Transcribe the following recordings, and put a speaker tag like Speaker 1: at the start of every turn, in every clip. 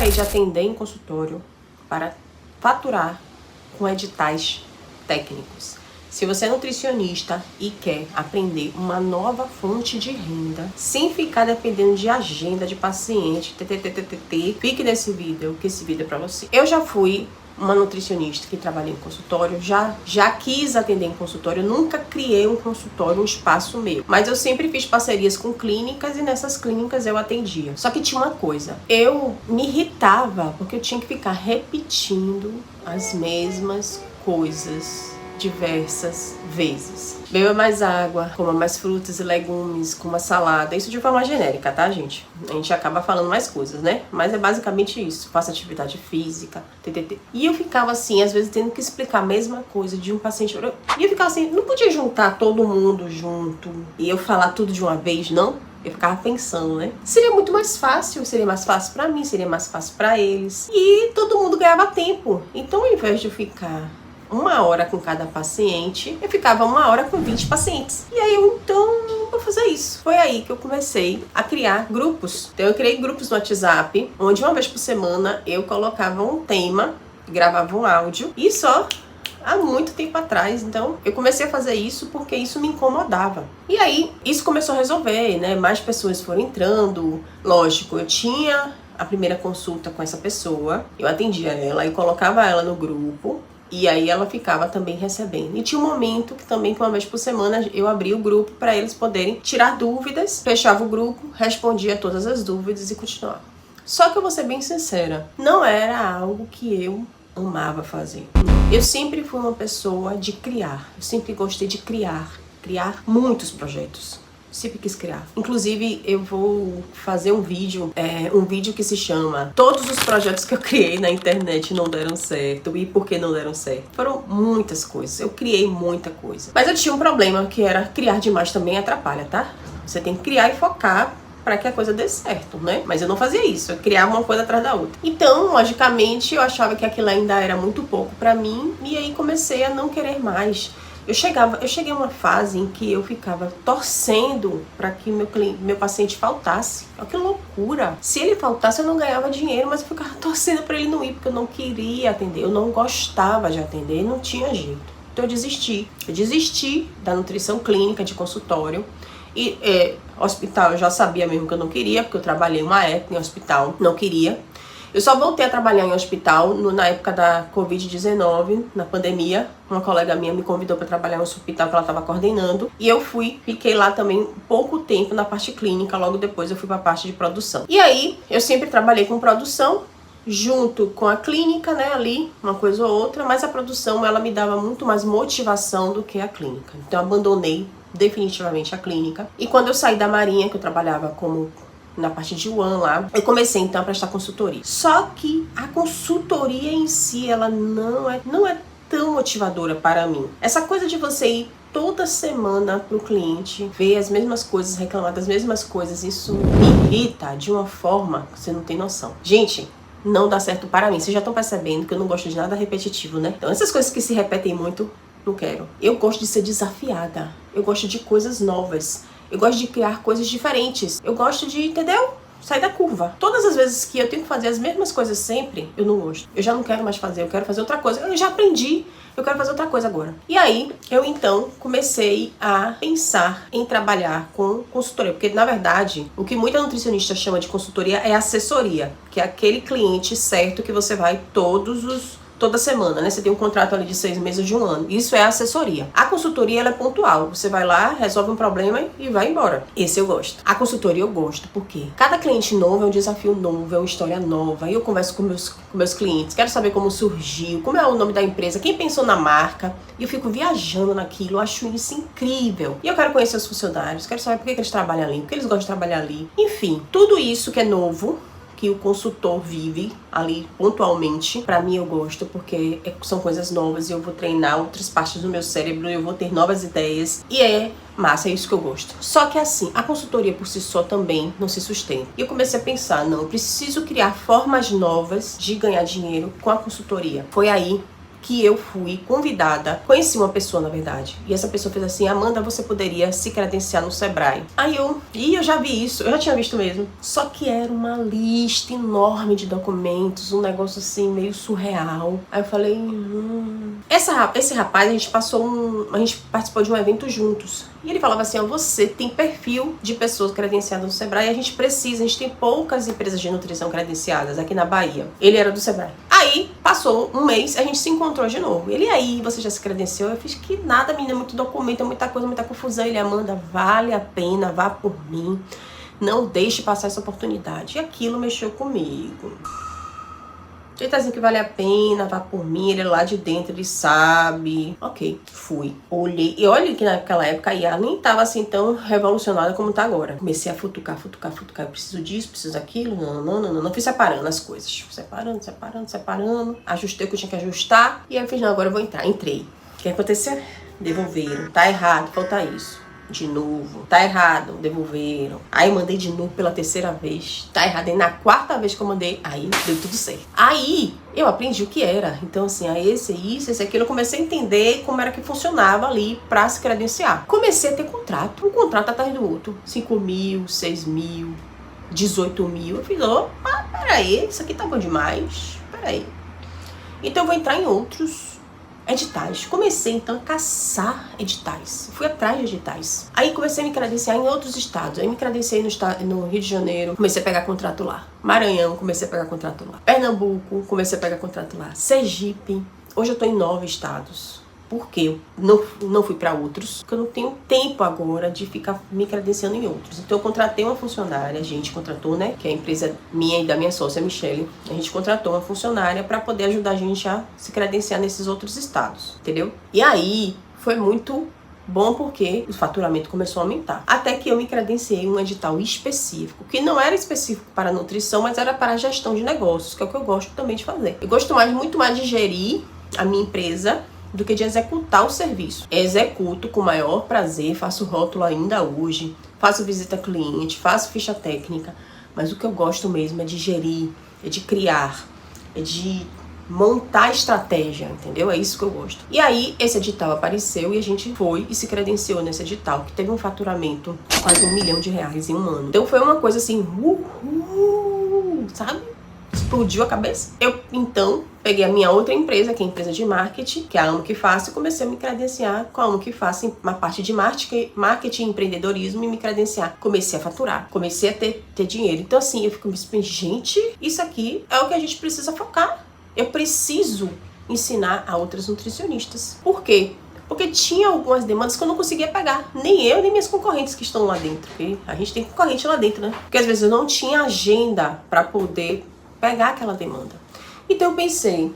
Speaker 1: parei de atender em consultório para faturar com editais técnicos. Se você é nutricionista e quer aprender uma nova fonte de renda, sem ficar dependendo de agenda de paciente, fique nesse vídeo, que esse vídeo é pra você. Eu já fui uma nutricionista que trabalhei em consultório, já quis atender em consultório, nunca criei um consultório, um espaço meu. Mas eu sempre fiz parcerias com clínicas e nessas clínicas eu atendia. Só que tinha uma coisa, eu me irritava porque eu tinha que ficar repetindo as mesmas coisas diversas vezes. Beba mais água, coma mais frutas e legumes, coma salada. Isso de forma genérica, tá, gente? A gente acaba falando mais coisas, né? Mas é basicamente isso. Faça atividade física, E eu ficava assim, às vezes tendo que explicar a mesma coisa de um paciente. E eu ficava assim, não podia juntar todo mundo junto e eu falar tudo de uma vez, não? Eu ficava pensando, né? Seria muito mais fácil, seria mais fácil pra mim, seria mais fácil pra eles. E todo mundo ganhava tempo. Então, ao invés de eu ficar 1 hora com cada paciente, eu ficava 1 hora com 20 pacientes. E aí eu, então, vou fazer isso. Foi aí que eu comecei a criar grupos. Então eu criei grupos no WhatsApp, onde uma vez por semana eu colocava um tema, gravava um áudio, e só há muito tempo atrás. Então eu comecei a fazer isso porque isso me incomodava. E aí isso começou a resolver, né? Mais pessoas foram entrando. Lógico, eu tinha a primeira consulta com essa pessoa, eu atendia ela e colocava ela no grupo. E aí ela ficava também recebendo. E tinha um momento que também, uma vez por semana, eu abria o grupo para eles poderem tirar dúvidas, fechava o grupo, respondia todas as dúvidas e continuava. Só que eu vou ser bem sincera, não era algo que eu amava fazer. Eu sempre fui uma pessoa de criar, eu sempre gostei de criar muitos projetos. Sempre quis criar. Inclusive, eu vou fazer um vídeo que se chama Todos os projetos que eu criei na internet não deram certo. E por que não deram certo? Foram muitas coisas. Eu criei muita coisa. Mas eu tinha um problema, que era criar demais também atrapalha, tá? Você tem que criar e focar para que a coisa dê certo, né? Mas eu não fazia isso, eu criava uma coisa atrás da outra. Então, logicamente, eu achava que aquilo ainda era muito pouco para mim. E aí comecei a não querer mais. Eu cheguei a uma fase em que eu ficava torcendo para que meu paciente faltasse. Olha que loucura! Se ele faltasse, eu não ganhava dinheiro, mas eu ficava torcendo para ele não ir, porque eu não queria atender, eu não gostava de atender, não tinha jeito. Então eu desisti. Eu desisti da nutrição clínica de consultório. E hospital eu já sabia mesmo que eu não queria, porque eu trabalhei uma época em hospital, não queria. Eu só voltei a trabalhar em hospital na época da Covid-19, na pandemia. Uma colega minha me convidou para trabalhar no hospital que ela estava coordenando. E eu fiquei lá também pouco tempo na parte clínica, logo depois eu fui para a parte de produção. E aí, eu sempre trabalhei com produção, junto com a clínica, né, ali, uma coisa ou outra. Mas a produção, ela me dava muito mais motivação do que a clínica. Então eu abandonei definitivamente a clínica. E quando eu saí da Marinha, que eu trabalhava como na parte de UAN lá, eu comecei então a prestar consultoria. Só que a consultoria em si, ela não é tão motivadora para mim. Essa coisa de você ir toda semana pro cliente, ver as mesmas coisas, reclamar das mesmas coisas, isso me irrita de uma forma que você não tem noção. Gente, não dá certo para mim. Vocês já estão percebendo que eu não gosto de nada repetitivo, né? Então essas coisas que se repetem muito, não quero. Eu gosto de ser desafiada. Eu gosto de coisas novas. Eu gosto de criar coisas diferentes. Eu gosto de, entendeu? Sair da curva. Todas as vezes que eu tenho que fazer as mesmas coisas sempre, eu não gosto. Eu já não quero mais fazer, eu quero fazer outra coisa. Eu já aprendi, eu quero fazer outra coisa agora. E aí, eu então comecei a pensar em trabalhar com consultoria. Porque, na verdade, o que muita nutricionista chama de consultoria é assessoria. Que é aquele cliente certo que você vai toda semana, né? Você tem um contrato ali de 6 meses, de 1 ano. Isso é assessoria. A consultoria, ela é pontual. Você vai lá, resolve um problema e vai embora. Esse eu gosto. A consultoria eu gosto, porque cada cliente novo é um desafio novo, é uma história nova. E eu converso com meus clientes, quero saber como surgiu, como é o nome da empresa, quem pensou na marca. E eu fico viajando naquilo, eu acho isso incrível. E eu quero conhecer os funcionários, quero saber por que eles trabalham ali, por que eles gostam de trabalhar ali. Enfim, tudo isso que é novo, que o consultor vive ali pontualmente, pra mim eu gosto, porque são coisas novas e eu vou treinar outras partes do meu cérebro, eu vou ter novas ideias e é massa, é isso que eu gosto. Só que assim, a consultoria por si só também não se sustenta. E eu comecei a pensar, não, eu preciso criar formas novas de ganhar dinheiro com a consultoria. Foi aí que eu fui convidada, conheci uma pessoa, na verdade, e essa pessoa fez assim: Amanda, você poderia se credenciar no Sebrae. Aí eu já vi isso, eu já tinha visto mesmo, só que era uma lista enorme de documentos, um negócio assim meio surreal. Aí eu falei, esse rapaz, a gente participou de um evento juntos, e ele falava assim: ó, você tem perfil de pessoas credenciadas no Sebrae, e a gente tem poucas empresas de nutrição credenciadas aqui na Bahia. Ele era do Sebrae. Aí, passou um mês, a gente se encontrou de novo. Ele, aí, você já se credenciou? Eu fiz, que nada, menina, muito documento, muita coisa, muita confusão. Ele, Amanda, vale a pena, vá por mim. Não deixe passar essa oportunidade. E aquilo mexeu comigo. Ele tá dizendo que vale a pena, vá por mim, ele é lá de dentro, ele sabe. Ok, fui. Olhei, e olha que naquela época a IA nem tava assim tão revolucionada como tá agora. Comecei a futucar. Eu preciso disso, preciso daquilo, não. Fui separando as coisas. Fui separando. Ajustei o que eu tinha que ajustar. E aí eu fiz, não, agora eu vou entrar. Entrei. O que aconteceu? Devolveram. Tá errado, falta isso. De novo, tá errado, devolveram. Aí eu mandei de novo pela terceira vez, tá errado. E na quarta vez que eu mandei, aí deu tudo certo. Aí eu aprendi o que era. Então assim, esse aquilo, eu comecei a entender como era que funcionava ali pra se credenciar. Comecei a ter contrato, um contrato atrás do outro. 5 mil, 6 mil, 18 mil. Eu fiz, opa, peraí, isso aqui tá bom demais, peraí. Então eu vou entrar em outros editais. Comecei então a caçar editais. Fui atrás de editais. Aí comecei a me credenciar em outros estados. Aí me credenciei no Rio de Janeiro, comecei a pegar contrato lá. Maranhão, comecei a pegar contrato lá. Pernambuco, comecei a pegar contrato lá. Sergipe. Hoje eu tô em 9 estados. Por quê? Eu não fui para outros, porque eu não tenho tempo agora de ficar me credenciando em outros. Então eu contratei uma funcionária, a gente contratou, né? Que é a empresa minha e da minha sócia, Michele. A gente contratou uma funcionária para poder ajudar a gente a se credenciar nesses outros estados, entendeu? E aí foi muito bom porque o faturamento começou a aumentar. Até que eu me credenciei em um edital específico, que não era específico para nutrição, mas era para gestão de negócios, que é o que eu gosto também de fazer. Eu gosto muito mais de gerir a minha empresa do que de executar o serviço. Executo com maior prazer, faço rótulo ainda hoje, faço visita cliente, faço ficha técnica, mas o que eu gosto mesmo é de gerir, é de criar, é de montar estratégia, entendeu? É isso que eu gosto. E aí, esse edital apareceu e a gente foi e se credenciou nesse edital, que teve um faturamento de quase R$1 milhão em um ano. Então foi uma coisa assim, sabe? Explodiu a cabeça. Eu, então, peguei a minha outra empresa, que é a empresa de marketing, que é a Amo Que Faço, e comecei a me credenciar com a Amo Que Faço, uma parte de marketing, empreendedorismo, e me credenciar. Comecei a faturar, comecei a ter dinheiro. Então, assim, eu fico me pensando, gente, isso aqui é o que a gente precisa focar. Eu preciso ensinar a outras nutricionistas. Por quê? Porque tinha algumas demandas que eu não conseguia pegar. Nem eu, nem minhas concorrentes que estão lá dentro. Porque a gente tem concorrente lá dentro, né? Porque às vezes eu não tinha agenda para poder pegar aquela demanda. Então eu pensei,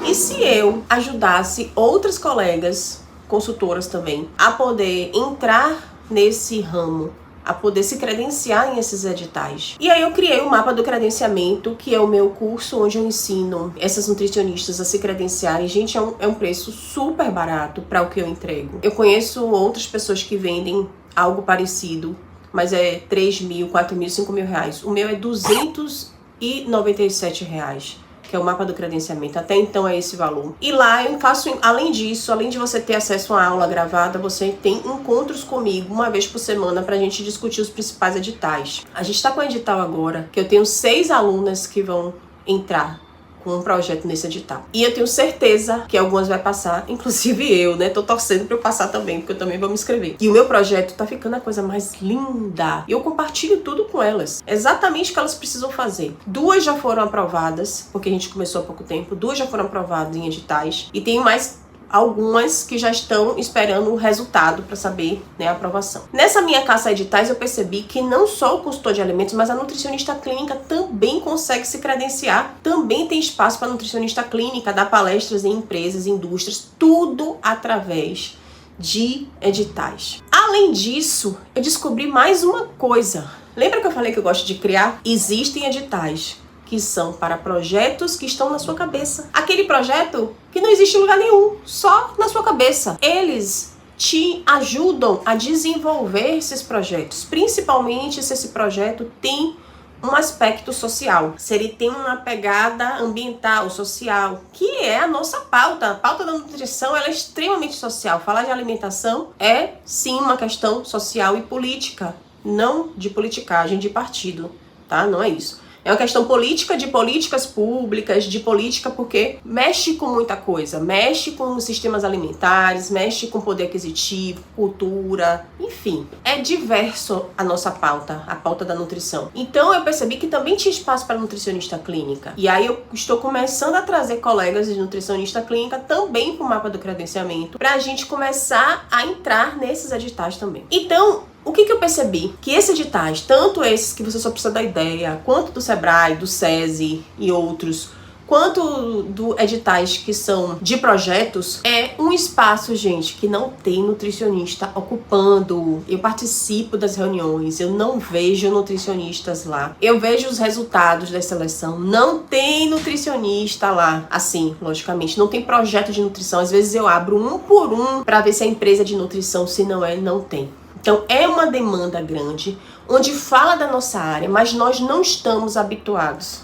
Speaker 1: e se eu ajudasse outras colegas, consultoras também, a poder entrar nesse ramo, a poder se credenciar em esses editais? E aí eu criei o mapa do credenciamento, que é o meu curso onde eu ensino essas nutricionistas a se credenciarem. Gente, é um preço super barato para o que eu entrego. Eu conheço outras pessoas que vendem algo parecido, mas é 3 mil, 4 mil, 5 mil reais. O meu é R$297, que é o mapa do credenciamento. Até então é esse valor. E lá eu faço, além disso, além de você ter acesso a aula gravada, você tem encontros comigo uma vez por semana pra gente discutir os principais editais. A gente tá com o edital agora, que eu tenho 6 alunas que vão entrar com um projeto nesse edital. E eu tenho certeza que algumas vai passar, inclusive eu, né? Tô torcendo pra eu passar também, porque eu também vou me inscrever. E o meu projeto tá ficando a coisa mais linda. E eu compartilho tudo com elas. Exatamente o que elas precisam fazer. 2 já foram aprovadas, porque a gente começou há pouco tempo. 2 já foram aprovadas em editais. E tem mais algumas que já estão esperando o resultado para saber, né, a aprovação. Nessa minha caça a editais, eu percebi que não só o consultor de alimentos, mas a nutricionista clínica também consegue se credenciar. Também tem espaço para nutricionista clínica, dar palestras em empresas, indústrias, tudo através de editais. Além disso, eu descobri mais uma coisa. Lembra que eu falei que eu gosto de criar? Existem editais que são para projetos que estão na sua cabeça. Aquele projeto que não existe em lugar nenhum, só na sua cabeça. Eles te ajudam a desenvolver esses projetos, principalmente se esse projeto tem um aspecto social, se ele tem uma pegada ambiental, social, que é a nossa pauta. A pauta da nutrição, ela é extremamente social. Falar de alimentação é, sim, uma questão social e política, não de politicagem de partido, tá? Não é isso. É uma questão política, de políticas públicas, de política porque mexe com muita coisa. Mexe com os sistemas alimentares, mexe com poder aquisitivo, cultura, enfim. É diverso a nossa pauta, a pauta da nutrição. Então eu percebi que também tinha espaço para nutricionista clínica. E aí eu estou começando a trazer colegas de nutricionista clínica também para o mapa do credenciamento, para a gente começar a entrar nesses editais também. Então, o que eu percebi? Que esses editais, tanto esses que você só precisa da ideia, quanto do Sebrae, do SESI e outros, quanto do editais que são de projetos, é um espaço, gente, que não tem nutricionista ocupando. Eu participo das reuniões, eu não vejo nutricionistas lá. Eu vejo os resultados da seleção, não tem nutricionista lá. Assim, logicamente, não tem projeto de nutrição. Às vezes eu abro um por um para ver se é empresa de nutrição, se não é, não tem. Então, é uma demanda grande, onde fala da nossa área, mas nós não estamos habituadas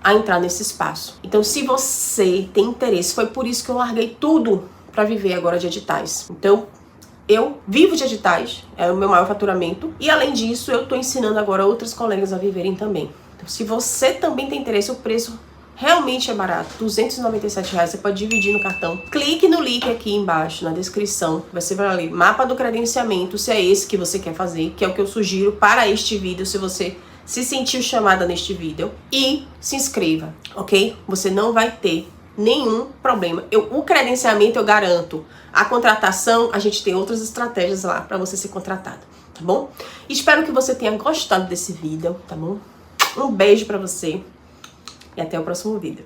Speaker 1: a entrar nesse espaço. Então, se você tem interesse, foi por isso que eu larguei tudo para viver agora de editais. Então, eu vivo de editais, é o meu maior faturamento, e além disso, eu estou ensinando agora outros colegas a viverem também. Então, se você também tem interesse, o preço realmente é barato, R$297, você pode dividir no cartão. Clique no link aqui embaixo, na descrição, você vai ali, mapa do credenciamento, se é esse que você quer fazer, que é o que eu sugiro para este vídeo, se você se sentiu chamada neste vídeo, e se inscreva, ok? Você não vai ter nenhum problema. O credenciamento eu garanto, a contratação, a gente tem outras estratégias lá para você ser contratado, tá bom? Espero que você tenha gostado desse vídeo, tá bom? Um beijo para você. E até o próximo vídeo.